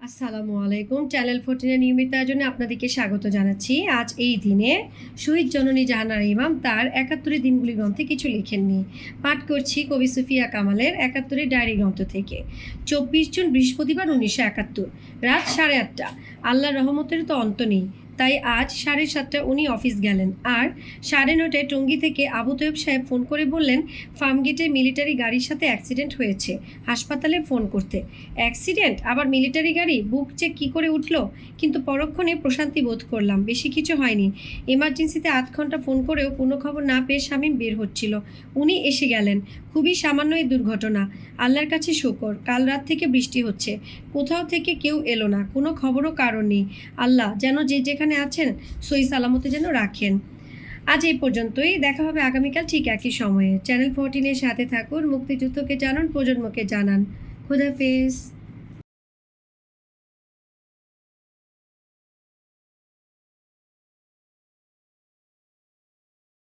আসসালামু আলাইকুম। চ্যানেল 14 এর নিয়মিত আয়োজনে আপনাদেরকে স্বাগত জানাচ্ছি। আজ এই দিনে শহীদ জননী জাহানারা ইমাম তার ৭১ দিনগুলি গ্রন্থে কিছু লেখেননি। পাঠ করছি কবি সুফিয়া কামালের ৭১ ডায়েরি গ্রন্থ থেকে। ২৪ জুন বৃহস্পতিবার ১৯৭১ রাত ৮:৩০। আল্লাহর রহমতের তো অন্ত নেই। তাই আজ ৭:৩০ উনি অফিস গেলেন। আর ৯:৩০ টঙ্গী থেকে আবু তৈয়ব সাহেব ফোন করে বললেন, ফার্মগেটে মিলিটারি গাড়ির সাথে অ্যাক্সিডেন্ট হয়েছে, হাসপাতালে ফোন করতে। অ্যাক্সিডেন্ট? আবার মিলিটারি গাড়ি? বুক যে কী করে উঠল! কিন্তু পরক্ষণে প্রশান্তি বোধ করলাম, বেশি কিছু হয়নি। এমার্জেন্সিতে ৮ ঘন্টা ফোন করেও কোনো খবর না পেয়ে শামীম বের হচ্ছিল, উনি এসে গেলেন। খুবই সামান্য এই দুর্ঘটনা, আল্লাহর কাছে শুকর। কাল রাত থেকে বৃষ্টি হচ্ছে, কোথাও থেকে কেউ এলো না, কোনো খবরও কারণ নেই। আল্লাহ যেন যে যেখানে আছেন সহি সালামতে যেন রাখেন। আজ এই পর্যন্তই, দেখা হবে আগামীকাল ঠিক একই সময়ে। চ্যানেল 14 এর সাথে থাকুন, মুক্তিযুদ্ধকে জানুন, প্রজন্মকে জানান। খুদাহাফেজ।